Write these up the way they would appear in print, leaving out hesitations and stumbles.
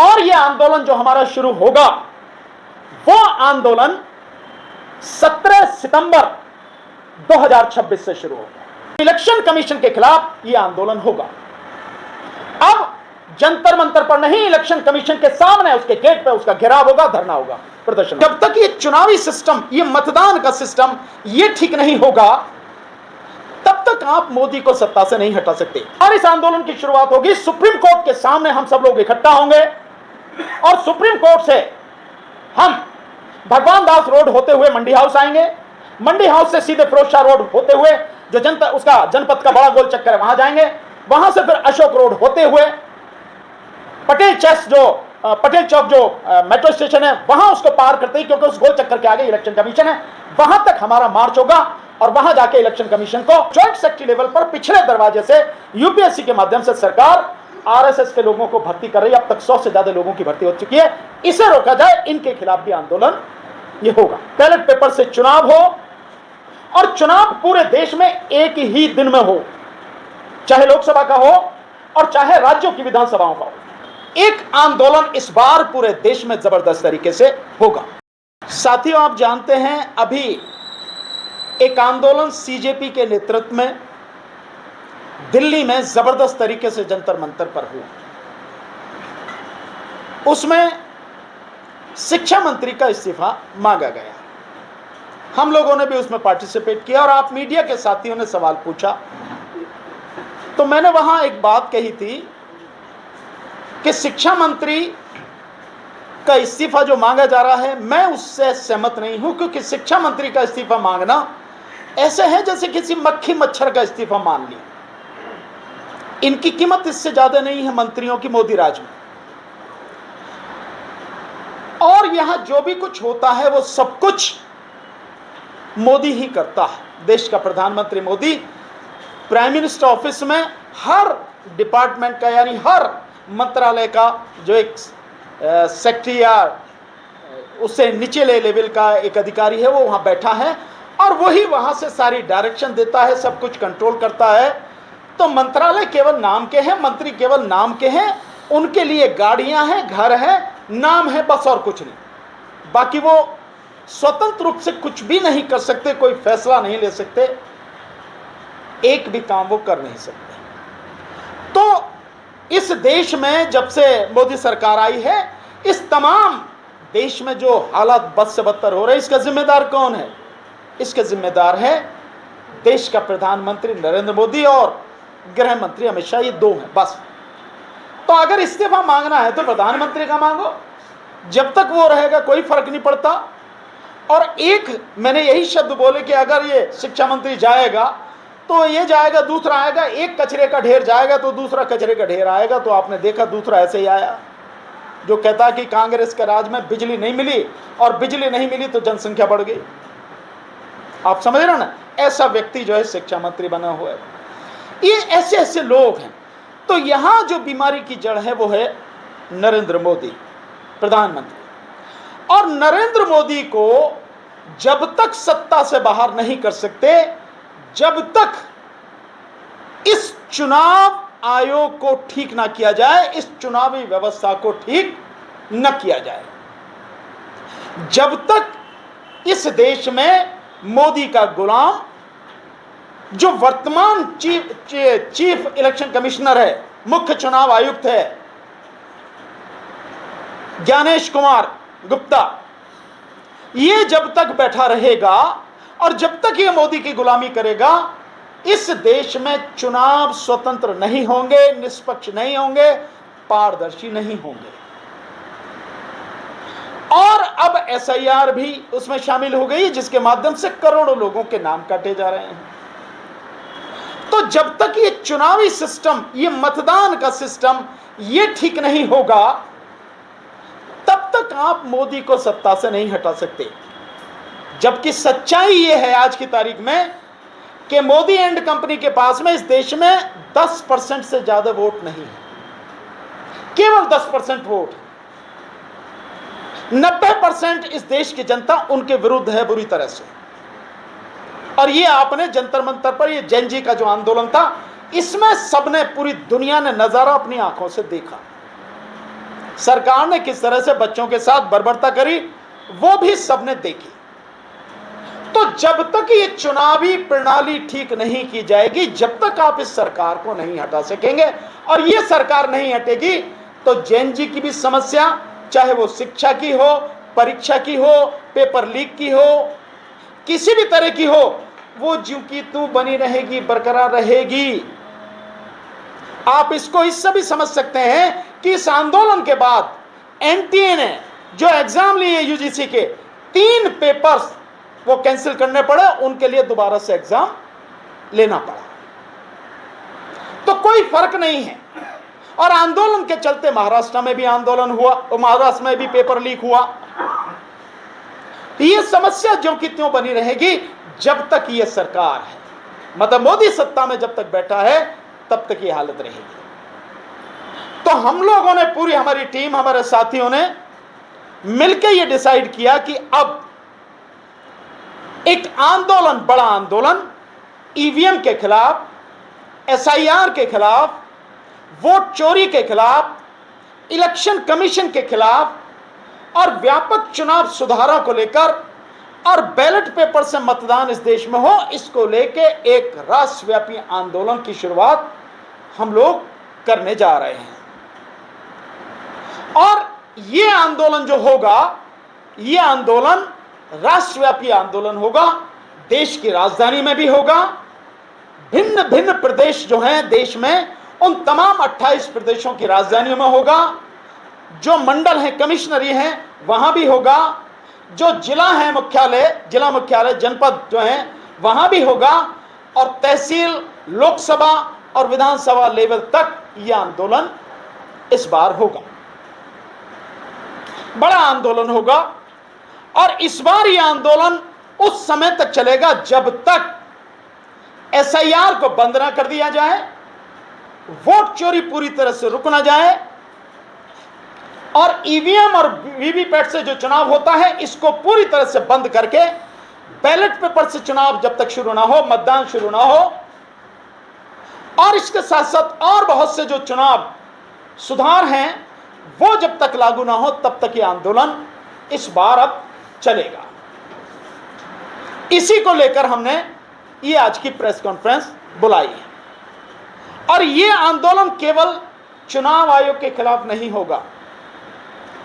और यह आंदोलन जो हमारा शुरू होगा, वो आंदोलन 17 सितंबर 2026 से शुरू होगा। इलेक्शन कमीशन के खिलाफ यह आंदोलन होगा। अब जंतर मंतर पर नहीं, इलेक्शन कमीशन के सामने उसके गेट पे उसका घेराव होगा, धरना होगा, प्रदर्शन। जब तक ये चुनावी सिस्टम, ये मतदान का सिस्टम ये ठीक नहीं होगा, तब तक आप मोदी को सत्ता से नहीं हटा सकते। और इस आंदोलन की शुरुआत होगी सुप्रीम कोर्ट के सामने। हम सब लोग इकट्ठा होंगे और सुप्रीम कोर्ट से हम भगवान दास रोड होते हुए मंडी हाउस आएंगे, मंडी हाउस से सीधे फिरोज शाह रोड होते हुए जो जनता उसका जनपद का बड़ा गोल चक्कर है वहां जाएंगे, वहां से फिर अशोक रोड होते हुए पटेल चौक जो मेट्रो स्टेशन है वहां उसको पार करते ही, क्योंकि उस गोल चक्कर के आगे इलेक्शन कमीशन है, वहां तक हमारा मार्च होगा। और वहां जाके इलेक्शन कमीशन को जॉइंट सेक्रेटरी लेवल पर पिछले दरवाजे से यूपीएससी के माध्यम से सरकार आरएसएस के लोगों को भर्ती कर रही है। अब तक 100 से ज्यादा लोगों की भर्ती हो चुकी है। इसे रोका जाए, इनके खिलाफ भी आंदोलन ये होगा। बैलेट पेपर से चुनाव हो और चुनाव पूरे देश में एक ही दिन में हो, चाहे लोकसभा का हो और चाहे राज्यों की विधानसभाओं का हो। एक आंदोलन इस बार पूरे देश में जबरदस्त तरीके से होगा। साथियों, आप जानते हैं अभी एक आंदोलन सीजेपी के नेतृत्व में दिल्ली में जबरदस्त तरीके से जंतर मंतर पर हुआ। उसमें शिक्षा मंत्री का इस्तीफा मांगा गया। हम लोगों ने भी उसमें पार्टिसिपेट किया और आप मीडिया के साथियों ने सवाल पूछा, तो मैंने वहां एक बात कही थी कि शिक्षा मंत्री का इस्तीफा जो मांगा जा रहा है, मैं उससे सहमत नहीं हूं, क्योंकि शिक्षा मंत्री का इस्तीफा मांगना ऐसे है जैसे किसी मक्खी मच्छर का इस्तीफा मान लिया। इनकी कीमत इससे ज्यादा नहीं है मंत्रियों की मोदी राज में। और यहां जो भी कुछ होता है वो सब कुछ मोदी ही करता है। देश का प्रधानमंत्री मोदी प्राइम मिनिस्टर ऑफिस में हर डिपार्टमेंट का, यानी हर मंत्रालय का जो एक सेक्रेटरी या उससे निचले लेवल का एक अधिकारी है, वो वहां बैठा है और वही वहां से सारी डायरेक्शन देता है, सब कुछ कंट्रोल करता है। तो मंत्रालय केवल नाम के हैं, मंत्री केवल नाम के हैं, उनके लिए गाड़ियां हैं, घर है, नाम है, बस और कुछ नहीं। बाकी वो स्वतंत्र रूप से कुछ भी नहीं कर सकते, कोई फैसला नहीं ले सकते, एक भी काम वो कर नहीं सकते। तो इस देश में जब से मोदी सरकार आई है, इस तमाम देश में जो हालात बद से बदतर हो रहे हैं, इसका जिम्मेदार कौन है? इसके जिम्मेदार है देश का प्रधानमंत्री नरेंद्र मोदी और गृह मंत्री अमित शाह। ये दो हैं बस। तो अगर इस्तीफा मांगना है तो प्रधानमंत्री का मांगो, जब तक वो रहेगा कोई फर्क नहीं पड़ता। और एक मैंने यही शब्द बोले कि अगर ये शिक्षा मंत्री जाएगा तो ये जाएगा, दूसरा आएगा, एक कचरे का ढेर जाएगा तो दूसरा कचरे का ढेर आएगा। तो आपने देखा दूसरा ऐसे ही आया, जो कहता कि कांग्रेस के राज में बिजली नहीं मिली और बिजली नहीं मिली तो जनसंख्या बढ़ गई। आप समझ रहे हो ना, ऐसा व्यक्ति जो है शिक्षा मंत्री बना हुआ है। ये ऐसे ऐसे लोग हैं। तो यहां जो बीमारी की जड़ है वो है नरेंद्र मोदी प्रधानमंत्री। और नरेंद्र मोदी को जब तक सत्ता से बाहर नहीं कर सकते, जब तक इस चुनाव आयोग को ठीक ना किया जाए, इस चुनावी व्यवस्था को ठीक न किया जाए, जब तक इस देश में मोदी का गुलाम जो वर्तमान चीफ इलेक्शन कमिश्नर है, मुख्य चुनाव आयुक्त है ज्ञानेश कुमार गुप्ता, ये जब तक बैठा रहेगा और जब तक ये मोदी की गुलामी करेगा, इस देश में चुनाव स्वतंत्र नहीं होंगे, निष्पक्ष नहीं होंगे, पारदर्शी नहीं होंगे। और अब एसआईआर भी उसमें शामिल हो गई, जिसके माध्यम से करोड़ों लोगों के नाम काटे जा रहे हैं। तो जब तक ये चुनावी सिस्टम, ये मतदान का सिस्टम ये ठीक नहीं होगा, तब तक आप मोदी को सत्ता से नहीं हटा सकते। जबकि सच्चाई ये है आज की तारीख में कि मोदी एंड कंपनी के पास में इस देश में 10% से ज्यादा वोट नहीं है, केवल 10% वोट। 90% इस देश की जनता उनके विरुद्ध है बुरी तरह से। और ये आपने जंतर मंतर पर ये जैन जी का जो आंदोलन था, इसमें सबने, पूरी दुनिया ने नजारा अपनी आंखों से देखा। सरकार ने किस तरह से बच्चों के साथ बर्बरता करी वो भी सबने देखी। तो जब तक ये चुनावी प्रणाली ठीक नहीं की जाएगी, जब तक आप इस सरकार को नहीं हटा सकेंगे, और ये सरकार नहीं हटेगी तो जैन जी की भी समस्या, चाहे वो शिक्षा की हो, परीक्षा की हो, पेपर लीक की हो, किसी भी तरह की हो, वो ज्यों की त्यों बनी रहेगी, बरकरार रहेगी। आप इसको इससे भी समझ सकते हैं कि इस आंदोलन के बाद एनटीए ने जो एग्जाम लिए यूजीसी के 3 पेपर्स वो कैंसिल करने पड़े, उनके लिए दोबारा से एग्जाम लेना पड़ा। तो कोई फर्क नहीं है। और आंदोलन के चलते महाराष्ट्र में भी आंदोलन हुआ, और महाराष्ट्र में भी पेपर लीक हुआ। ये समस्या ज्यों की त्यों बनी रहेगी जब तक ये सरकार है, मतलब मोदी सत्ता में जब तक बैठा है तब तक ये हालत रहेगी। तो हम लोगों ने, पूरी हमारी टीम, हमारे साथियों ने मिलकर ये डिसाइड किया कि अब एक आंदोलन, बड़ा आंदोलन ईवीएम के खिलाफ, एसआईआर के खिलाफ, वोट चोरी के खिलाफ, इलेक्शन कमीशन के खिलाफ और व्यापक चुनाव सुधारों को लेकर और बैलेट पेपर से मतदान इस देश में हो, इसको लेके एक राष्ट्रव्यापी आंदोलन की शुरुआत हम लोग करने जा रहे हैं। और ये आंदोलन जो होगा, ये आंदोलन राष्ट्रव्यापी आंदोलन होगा, देश की राजधानी में भी होगा, भिन्न भिन्न प्रदेश जो हैं देश में, उन तमाम 28 प्रदेशों की राजधानियों में होगा, जो मंडल हैं, कमिश्नरी हैं, वहां भी होगा, जो जिला है मुख्यालय, जिला मुख्यालय, जनपद जो हैं वहां भी होगा, और तहसील, लोकसभा और विधानसभा लेवल तक यह आंदोलन इस बार होगा। बड़ा आंदोलन होगा। और इस बार यह आंदोलन उस समय तक चलेगा जब तक एसआईआर को बंद ना कर दिया जाए, वोट चोरी पूरी तरह से रुक ना जाए, और ईवीएम और वीवीपैट से जो चुनाव होता है इसको पूरी तरह से बंद करके बैलेट पेपर से चुनाव जब तक शुरू ना हो, मतदान शुरू ना हो, और इसके साथ साथ और बहुत से जो चुनाव सुधार हैं वो जब तक लागू ना हो, तब तक ये आंदोलन इस बार अब चलेगा। इसी को लेकर हमने ये आज की प्रेस कॉन्फ्रेंस बुलाई है। और ये आंदोलन केवल चुनाव आयोग के खिलाफ नहीं होगा,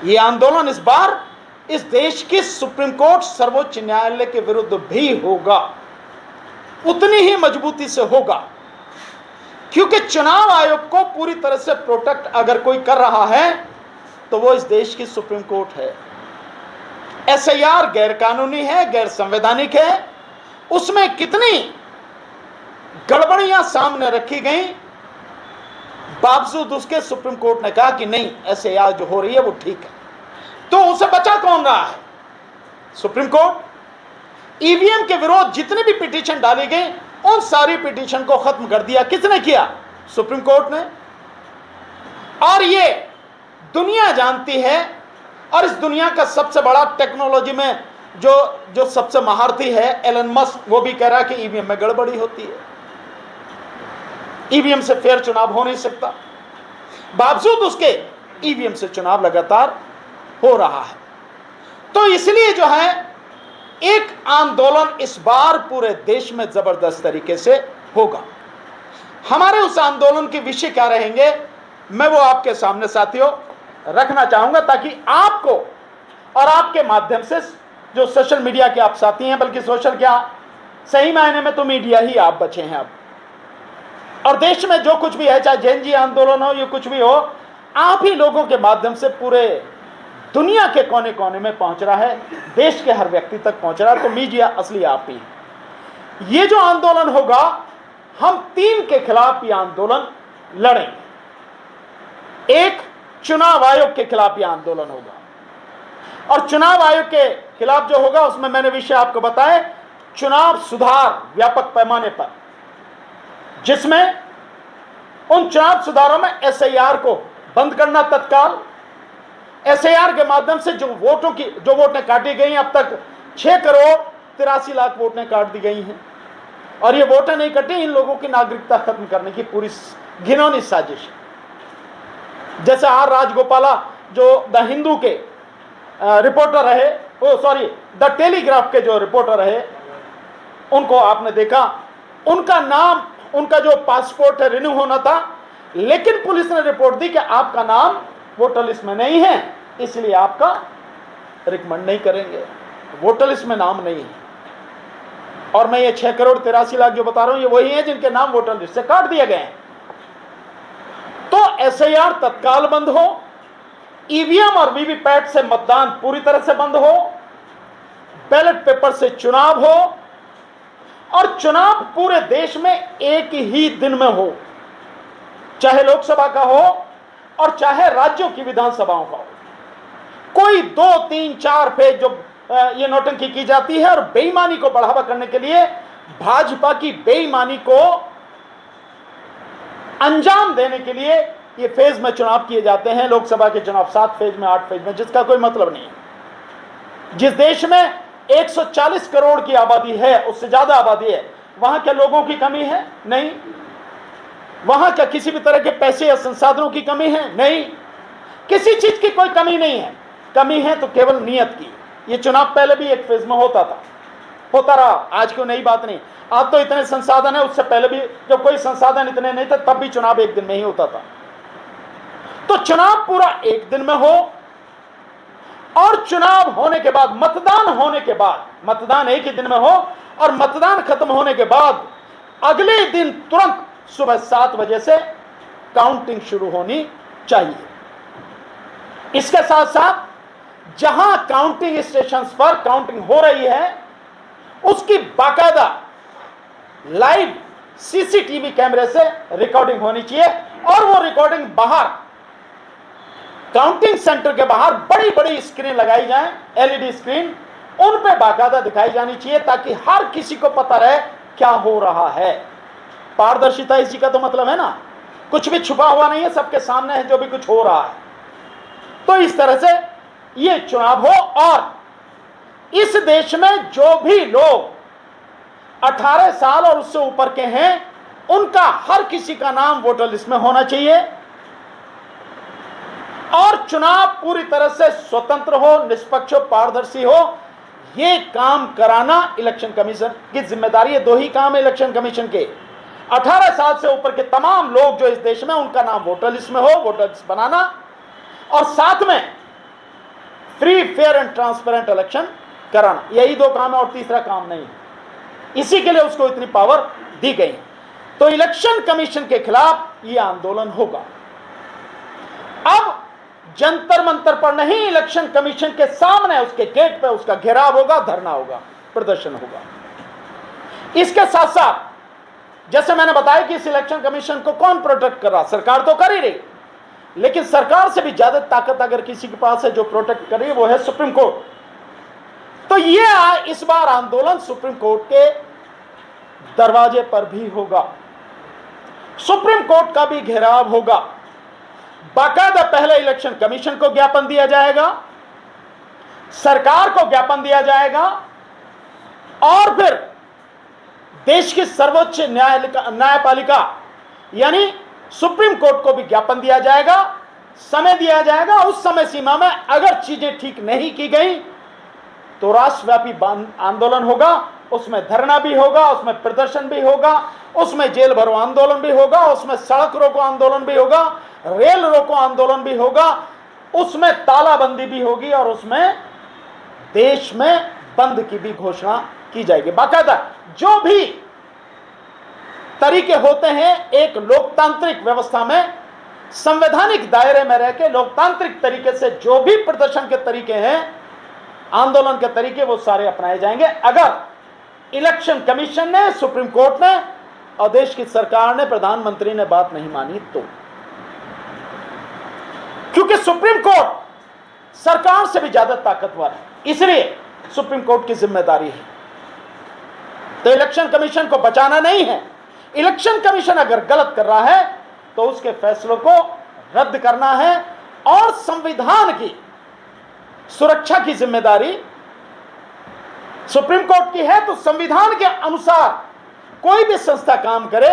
ये आंदोलन इस बार इस देश की सुप्रीम कोर्ट, सर्वोच्च न्यायालय के विरुद्ध भी होगा, उतनी ही मजबूती से होगा। क्योंकि चुनाव आयोग को पूरी तरह से प्रोटेक्ट अगर कोई कर रहा है तो वो इस देश की सुप्रीम कोर्ट है। एसआईआर गैर कानूनी है, गैर संवैधानिक है, उसमें कितनी गड़बड़ियां सामने रखी गई, बावजूद उसके सुप्रीम कोर्ट ने कहा कि नहीं, एसआईआर जो हो रही है वो ठीक है। तो उसे बचा कौन रहा है? Supreme court. ईवीएम के विरोध जितनी भी पिटीशन डाली गई, उन सारी पिटीशन को खत्म कर दिया किसने किया? सुप्रीम कोर्ट ने। और ये दुनिया जानती है, और इस दुनिया का सबसे बड़ा टेक्नोलॉजी में जो सबसे महारथी है, एलन मस्क, वो भी कह रहा है कि ईवीएम में गड़बड़ी होती है, ईवीएम से फेयर चुनाव हो नहीं सकता। बावजूद उसके ईवीएम से चुनाव लगातार हो रहा है। तो इसलिए जो है एक आंदोलन इस बार पूरे देश में जबरदस्त तरीके से होगा। हमारे उस आंदोलन के विषय क्या रहेंगे, मैं वो आपके सामने साथियों रखना चाहूंगा, ताकि आपको और आपके माध्यम से जो सोशल मीडिया के आप साथी हैं, बल्कि सोशल क्या, सही मायने में तो मीडिया ही आप बचे हैं अब, और देश में जो कुछ भी है, चाहे जैन जी आंदोलन हो या कुछ भी हो, आप ही लोगों के माध्यम से पूरे दुनिया के कोने कोने में पहुंच रहा है, देश के हर व्यक्ति तक पहुंच रहा है। तो मीडिया असली आप ही है। ये जो आंदोलन होगा, हम 3 के खिलाफ ये आंदोलन लड़ेंगे। एक, चुनाव आयोग के खिलाफ यह आंदोलन होगा, और चुनाव आयोग के खिलाफ जो होगा उसमें मैंने विषय आपको बताए, चुनाव सुधार व्यापक पैमाने पर, जिसमें उन चुनाव सुधारों में एसआईआर को बंद करना तत्काल, एसआईआर के माध्यम से जो वोटें काटी गई, अब तक 6,83,00,000 वोटें काट दी गई हैं, और ये वोटें नहीं कटी, इन लोगों की नागरिकता खत्म करने की पूरी घिनौनी साजिश। जैसे आर राजगोपाला जो द हिंदू के रिपोर्टर रहे, द टेलीग्राफ के जो रिपोर्टर रहे, उनको आपने देखा, उनका नाम, उनका जो पासपोर्ट है रिन्यू होना था, लेकिन पुलिस ने रिपोर्ट दी कि आपका नाम वोटर लिस्ट में नहीं है, इसलिए आपका रिकमेंड नहीं करेंगे, वोटर लिस्ट में नाम नहीं है। और मैं ये 6,83,00,000 जो बता रहा हूं, ये वही है जिनके नाम वोटर लिस्ट से काट दिए गए हैं। तो SIR तत्काल बंद हो, EVM और वीवीपैट से मतदान पूरी तरह से बंद हो, बैलेट पेपर से चुनाव हो, और चुनाव पूरे देश में एक ही दिन में हो, चाहे लोकसभा का हो और चाहे राज्यों की विधानसभाओं का हो। कोई 2, 3, 4 फेज जो ये नौटंकी की जाती है और बेईमानी को बढ़ावा करने के लिए, भाजपा की बेईमानी को अंजाम देने के लिए ये फेज में चुनाव किए जाते हैं। लोकसभा के चुनाव 7 फेज में, 8 फेज में, जिसका कोई मतलब नहीं है। जिस देश में 140 करोड़ की आबादी है, उससे ज्यादा आबादी है, वहां क्या लोगों की कमी है? नहीं। वहां क्या किसी भी तरह के पैसे या संसाधनों की कमी है? नहीं। किसी चीज की कोई कमी नहीं है। कमी है तो केवल नियत की। ये चुनाव पहले भी एक फेज में होता था, होता रहा, आज कोई नई बात नहीं। आज तो इतने संसाधन है, उससे पहले भी जब कोई संसाधन इतने नहीं थे तब भी चुनाव एक दिन में ही होता था। तो चुनाव पूरा एक दिन में हो, और चुनाव होने के बाद, मतदान होने के बाद, मतदान एक ही दिन में हो, और मतदान खत्म होने के बाद अगले दिन तुरंत सुबह 7 बजे से काउंटिंग शुरू होनी चाहिए। इसके साथ साथ जहां काउंटिंग स्टेशंस पर काउंटिंग हो रही है, उसकी बाकायदा लाइव CCTV कैमरे से रिकॉर्डिंग होनी चाहिए, और वो रिकॉर्डिंग बाहर, काउंटिंग सेंटर के बाहर बड़ी बड़ी स्क्रीन लगाई जाए, LED स्क्रीन, उन पे बाकायदा दिखाई जानी चाहिए, ताकि हर किसी को पता रहे क्या हो रहा है। पारदर्शिता इसी का तो मतलब है ना, कुछ भी छुपा हुआ नहीं है, सबके सामने है जो भी कुछ हो रहा है। तो इस तरह से ये चुनाव हो, और इस देश में जो भी लोग 18 साल और उससे ऊपर के हैं, उनका हर किसी का नाम वोटर लिस्ट में होना चाहिए, और चुनाव पूरी तरह से स्वतंत्र हो, निष्पक्ष हो, पारदर्शी हो। ये काम कराना इलेक्शन कमीशन की जिम्मेदारी है। 2 ही काम है इलेक्शन कमीशन के। 18 साल से ऊपर के तमाम लोग जो इस देश में, उनका नाम वोटर लिस्ट में हो, वोटर लिस्ट बनाना, और साथ में free, fair and transparent election कराना। यही 2 काम है, और तीसरा काम नहीं है। इसी के लिए उसको इतनी पावर दी गई। तो इलेक्शन कमीशन के खिलाफ यह आंदोलन होगा। अब जंतर मंतर पर नहीं, इलेक्शन कमीशन के सामने, उसके गेट पे उसका घेराव होगा, धरना होगा, प्रदर्शन होगा। इसके साथ साथ जैसे मैंने बताया कि इस इलेक्शन कमीशन को कौन प्रोटेक्ट कर रहा, सरकार तो कर ही रही, लेकिन सरकार से भी ज्यादा ताकत अगर किसी के पास है जो प्रोटेक्ट कर रही है, वो है सुप्रीम कोर्ट। तो ये इस बार आंदोलन सुप्रीम कोर्ट के दरवाजे पर भी होगा, सुप्रीम कोर्ट का भी घेराव होगा। बाकायदा पहले इलेक्शन कमीशन को ज्ञापन दिया जाएगा, सरकार को ज्ञापन दिया जाएगा, और फिर देश की सर्वोच्च न्यायपालिका यानी सुप्रीम कोर्ट को भी ज्ञापन दिया जाएगा, समय दिया जाएगा। उस समय सीमा में अगर चीजें ठीक नहीं की गई तो राष्ट्रव्यापी आंदोलन होगा, उसमें धरना भी होगा, उसमें प्रदर्शन भी होगा, उसमें जेल भरो आंदोलन भी होगा, उसमें सड़क रोको आंदोलन भी होगा, रेल रोको आंदोलन भी होगा, उसमें तालाबंदी भी होगी, और उसमें देश में बंद की भी घोषणा की जाएगी। बाकायदा जो भी तरीके होते हैं एक लोकतांत्रिक व्यवस्था में, संवैधानिक दायरे में रहकर लोकतांत्रिक तरीके से जो भी प्रदर्शन के तरीके हैं, आंदोलन के तरीके, वो सारे अपनाए जाएंगे। अगर इलेक्शन कमीशन ने, सुप्रीम कोर्ट ने और देश की सरकार ने, प्रधानमंत्री ने बात नहीं मानी तो, क्योंकि सुप्रीम कोर्ट सरकार से भी ज्यादा ताकतवर है, इसलिए सुप्रीम कोर्ट की जिम्मेदारी है। तो इलेक्शन कमीशन को बचाना नहीं है। इलेक्शन कमीशन अगर गलत कर रहा है तो उसके फैसलों को रद्द करना है, और संविधान की सुरक्षा की जिम्मेदारी सुप्रीम कोर्ट की है। तो संविधान के अनुसार कोई भी संस्था काम करे,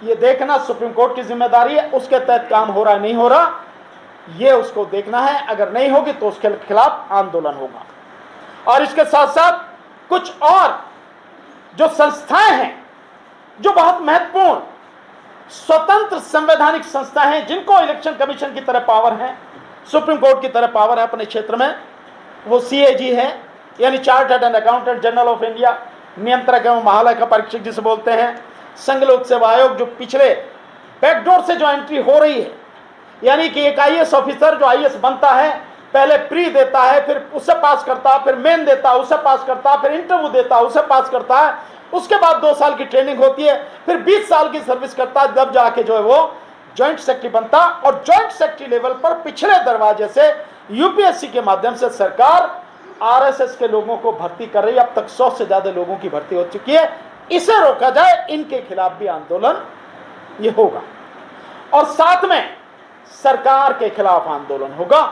यह देखना सुप्रीम कोर्ट की जिम्मेदारी है, उसके तहत काम हो रहा है नहीं हो रहा, ये उसको देखना है, अगर नहीं होगी तो उसके खिलाफ आंदोलन होगा। और इसके साथ साथ कुछ और जो संस्थाएं हैं जो बहुत महत्वपूर्ण स्वतंत्र संवैधानिक संस्था हैं, जिनको इलेक्शन कमीशन की तरह पावर है, सुप्रीम कोर्ट की तरह पावर है अपने क्षेत्र में, वो CAG है, यानी chartered and accountant general of India, नियंत्रक एवं महालेखा परीक्षक जिसे बोलते हैं, संघ लोक सेवा आयोग जो पिछले बैकडोर से जो एंट्री हो रही है, यानी कि एक IAS ऑफिसर जो IAS बनता है पहले प्री देता है, फिर उसे पास करता है, फिर मेन देता है, उसे पास करता है, फिर इंटरव्यू देता है, उसे पास करता है, उसके बाद 2 साल की ट्रेनिंग होती है, फिर 20 साल की सर्विस करता है, जब जाके जो है वो ज्वाइंट सेक्रेटरी बनता। और ज्वाइंट सेक्रेटरी लेवल पर पिछले दरवाजे से UPSC के माध्यम से सरकार RSS के लोगों को भर्ती कर रही है। अब तक 100 से ज्यादा लोगों की भर्ती हो चुकी है। इसे रोका जाए, इनके खिलाफ भी आंदोलन ये होगा। और साथ में सरकार के खिलाफ आंदोलन होगा।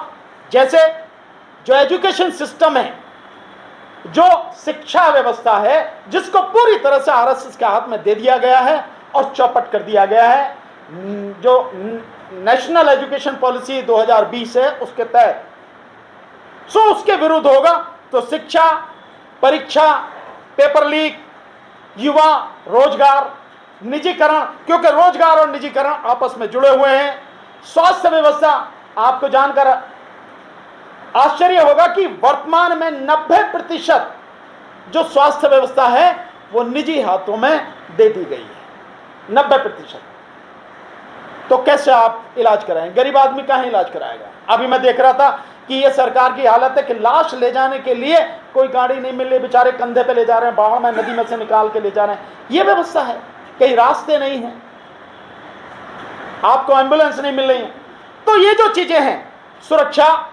जैसे जो एजुकेशन सिस्टम है, जो शिक्षा व्यवस्था है, जिसको पूरी तरह से RSS के हाथ में दे दिया गया है और चौपट कर दिया गया है, जो नेशनल एजुकेशन पॉलिसी 2020 है उसके तहत, सो उसके विरुद्ध होगा। तो शिक्षा, परीक्षा, पेपर लीक, युवा, रोजगार, निजीकरण, क्योंकि रोजगार और निजीकरण आपस में जुड़े हुए हैं। स्वास्थ्य व्यवस्था, आपको जानकर आश्चर्य होगा कि वर्तमान में 90% जो स्वास्थ्य व्यवस्था है वो निजी हाथों में दे दी गई है, 90%। तो कैसे आप इलाज कराएं? गरीब आदमी कहाँ इलाज कराएगा? अभी मैं देख रहा था कि ये सरकार की हालत है कि लाश ले जाने के लिए कोई गाड़ी नहीं मिल रही, बेचारे कंधे पे ले जा रहे हैं, बाढ़ में नदी में से निकाल के ले जा रहे हैं। ये व्यवस्था है, कई रास्ते नहीं हैं, आपको एम्बुलेंस नहीं मिल रही है। तो ये जो चीजें हैं, सुरक्षा,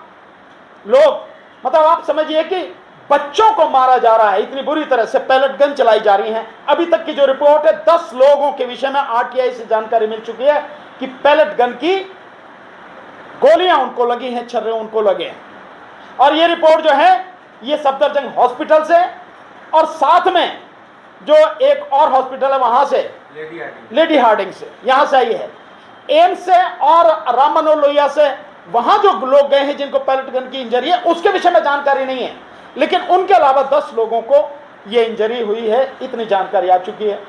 लोग, मतलब आप समझिए कि बच्चों को मारा जा रहा है इतनी बुरी तरह से, पैलेट गन चलाई जा रही हैं। अभी तक की जो रिपोर्ट है 10 लोगों के विषय में RTI से जानकारी मिल चुकी है कि पैलेट गन की गोलियां उनको लगी हैं, छर्रे उनको लगे हैं। और ये रिपोर्ट जो है ये सफदरजंग हॉस्पिटल से, और साथ में जो एक और हॉस्पिटल है वहां से, लेडी हार्डिंग से, यहां से आई है, एम्स से और राम मनोहर लोहिया से, वहां जो लोग गए हैं जिनको पैलेट गन की इंजरी है उसके विषय में जानकारी नहीं है, लेकिन उनके अलावा 10 लोगों को ये इंजरी हुई है, इतनी जानकारी आ चुकी है।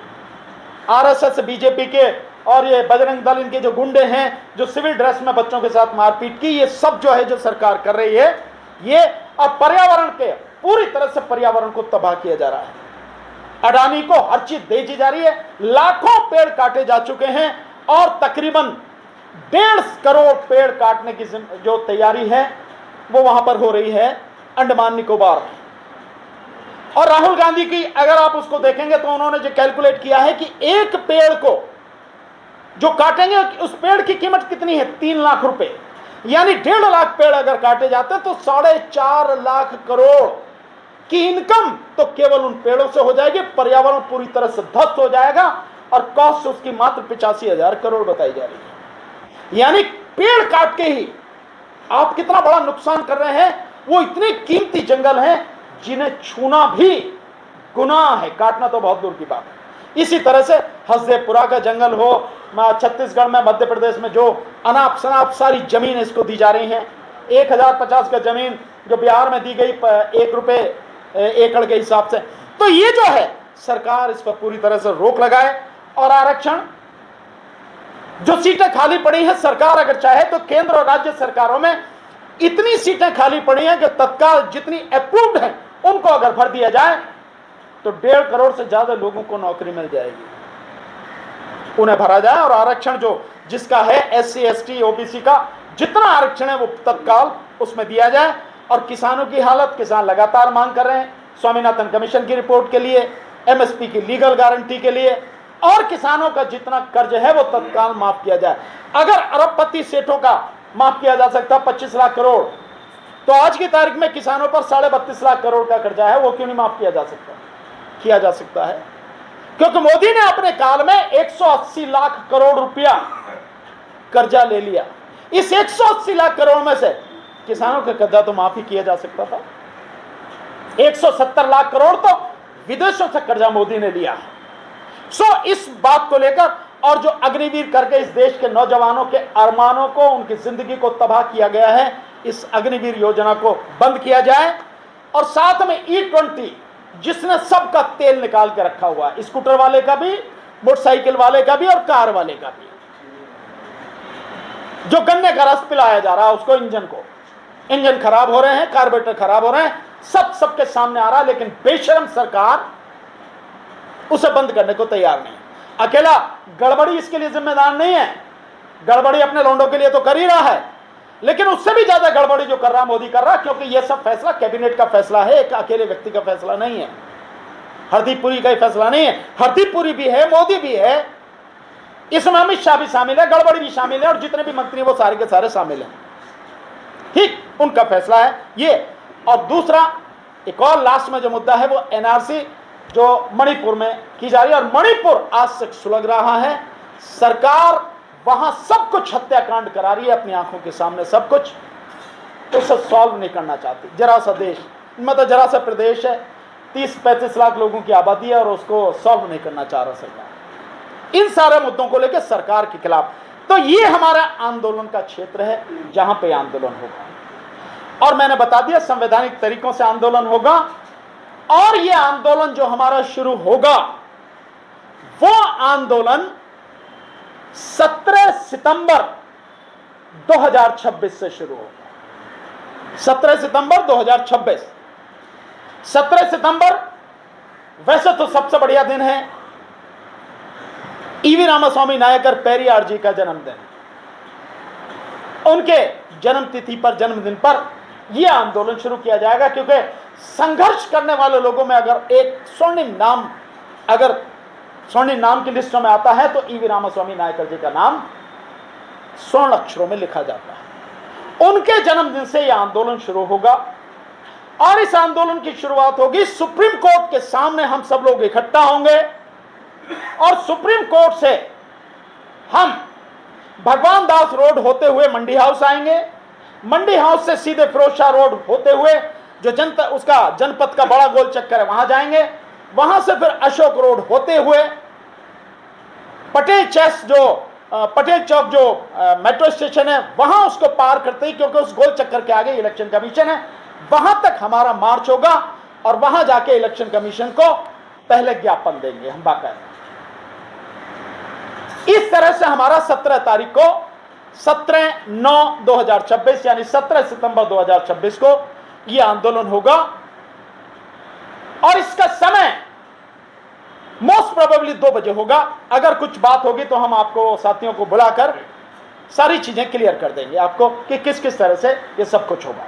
RSS, BJP के और ये बजरंग दल, इनके जो गुंडे हैं जो सिविल ड्रेस में बच्चों के साथ मारपीट की, ये सब जो है जो सरकार कर रही है ये, और पर्यावरण के पूरी तरह से पर्यावरण को तबाह किया जा रहा है। अडानी को हर चीज दे दी जा रही है, लाखों पेड़ काटे जा चुके हैं और तकरीबन 1.5 करोड़ पेड़ काटने की जो तैयारी है वो वहां पर हो रही है अंडमान निकोबार में। और राहुल गांधी की अगर आप उसको देखेंगे तो उन्होंने जो कैलकुलेट किया है कि एक पेड़ को जो काटेंगे उस पेड़ की कीमत कितनी है, 3 लाख रुपए, यानी 1.5 लाख पेड़ अगर काटे जाते हैं तो 4.5 लाख करोड़ की इनकम तो केवल उन पेड़ों से हो जाएगी। पर्यावरण पूरी तरह से ध्वस्त हो जाएगा और कॉस्ट उसकी मात्र 85,000 करोड़ बताई जा रही है। यानी पेड़ काट के ही आप कितना बड़ा नुकसान कर रहे हैं। वो इतने कीमती जंगल हैं जिन्हें छूना भी गुनाह है, काटना तो बहुत दूर की बात है। इसी तरह से हसदेपुरा का जंगल हो, छत्तीसगढ़ में, मध्य प्रदेश में जो अनाप शनाप सारी जमीन इसको दी जा रही हैं, 1050 का जमीन जो बिहार में दी गई 1 रुपए एकड़ के हिसाब से। तो ये जो है सरकार इस पर पूरी तरह से रोक लगाए। और आरक्षण, जो सीटें खाली पड़ी हैं, सरकार अगर चाहे तो केंद्र और राज्य सरकारों में इतनी सीटें खाली पड़ी हैं कि तत्काल जितनी अप्रूव्ड हैं उनको अगर भर दिया जाए तो 1.5 करोड़ से ज्यादा लोगों को नौकरी मिल जाएगी, उन्हें भरा जाए। और आरक्षण जो जिसका है SC ST OBC का जितना आरक्षण है वो तत्काल उसमें दिया जाए। और किसानों की हालत, किसान लगातार मांग कर रहे हैं स्वामीनाथन कमीशन की रिपोर्ट के लिए, MSP की लीगल गारंटी के लिए, और किसानों का जितना कर्ज है वो तत्काल माफ किया जाए। अगर अरबपति सेठों का माफ किया जा सकता 25 लाख करोड़, तो आज की तारीख में किसानों पर 32.5 लाख करोड़ का कर्जा है वो क्यों नहीं माफ किया जा सकता? किया जा सकता है, क्योंकि मोदी ने अपने काल में 180 लाख करोड़ रुपया कर्जा ले लिया। इस 180 लाख करोड़ में से किसानों का कर्जा तो माफी किया जा सकता था। 170 लाख करोड़ तो विदेशों से कर्जा मोदी ने लिया है। सो इस बात को लेकर और जो अग्निवीर करके इस देश के नौजवानों के अरमानों को, उनकी जिंदगी को तबाह किया गया है, इस अग्निवीर योजना को बंद किया जाए। और साथ में E20 जिसने सबका तेल निकाल के रखा हुआ है, स्कूटर वाले का भी, मोटरसाइकिल वाले का भी और कार वाले का भी, जो गन्ने का रस पिलाया जा रहा है उसको, इंजन खराब हो रहे हैं, कार्बोरेटर खराब हो रहे हैं, सबके सामने आ रहा है, लेकिन बेशरम सरकार उसे बंद करने को तैयार नहीं। अकेला गड़बड़ी इसके लिए जिम्मेदार नहीं है, गड़बड़ी अपने लोंडों के लिए तो कर ही रहा है, लेकिन उससे भी ज्यादा गड़बड़ी जो कर रहा मोदी कर रहा, क्योंकि यह सब फैसला कैबिनेट का फैसला है, एक अकेले व्यक्ति का फैसला नहीं है, हरदीप पुरी का ही फैसला नहीं है। हरदीप पुरी भी है, मोदी भी है, इसमें अमित शाह भी शामिल है, गड़बड़ी भी शामिल है, और जितने भी मंत्री वो सारे के सारे शामिल हैं। ठीक, उनका फैसला है ये। और दूसरा एक और लास्ट में जो मुद्दा है वो एनआरसी जो मणिपुर में की जा रही है, और मणिपुर आज से सुलग रहा है। सरकार वहां सब कुछ हत्याकांड करा रही है अपनी आंखों के सामने, सब कुछ, उसे सॉल्व नहीं करना चाहती। जरा सा देश, मतलब जरा सा प्रदेश है, 30-35 लाख लोगों की आबादी है, और उसको सॉल्व नहीं करना चाह रहा सरकार। इन सारे मुद्दों को लेकर सरकार के खिलाफ, तो ये हमारा आंदोलन का क्षेत्र है जहां पे आंदोलन होगा। और मैंने बता दिया संवैधानिक तरीकों से आंदोलन होगा, और ये आंदोलन जो हमारा शुरू होगा वो आंदोलन 17 सितंबर 2026 से शुरू होगा। 17 सितंबर 2026। 17 सितंबर वैसे तो सबसे बढ़िया दिन है, ईवी रामास्वामी नायकर पेरियार जी का जन्मदिन। उनके जन्मतिथि पर, जन्मदिन पर यह आंदोलन शुरू किया जाएगा, क्योंकि संघर्ष करने वाले लोगों में अगर एक स्वर्णिम नाम की लिस्ट में आता है तो ईवी रामास्वामी नायकर जी का नाम स्वर्ण अक्षरों में लिखा जाता है। उनके जन्मदिन से यह आंदोलन शुरू होगा, और इस आंदोलन की शुरुआत होगी सुप्रीम कोर्ट के सामने। हम सब लोग इकट्ठा होंगे और सुप्रीम कोर्ट से हम भगवान दास रोड होते हुए मंडी हाउस आएंगे, मंडी हाउस से सीधे फिरोज शाह रोड होते हुए जो उसका जनपद का बड़ा गोल चक्कर है वहां जाएंगे, वहां से फिर अशोक रोड होते हुए पटेल चौक जो मेट्रो स्टेशन है वहां उसको पार करते ही, क्योंकि उस गोल चक्कर के आगे इलेक्शन कमीशन है, वहां तक हमारा मार्च होगा, और वहां जाके इलेक्शन कमीशन को पहले ज्ञापन देंगे हम बाकायदा। इस तरह से हमारा 17 तारीख को 17/9/2026 यानी 17 सितंबर 2026 को यह आंदोलन होगा, और इसका समय मोस्ट प्रोबेबली 2 बजे होगा। अगर कुछ बात होगी तो हम आपको, साथियों को बुलाकर सारी चीजें क्लियर कर देंगे आपको कि किस किस तरह से यह सब कुछ होगा।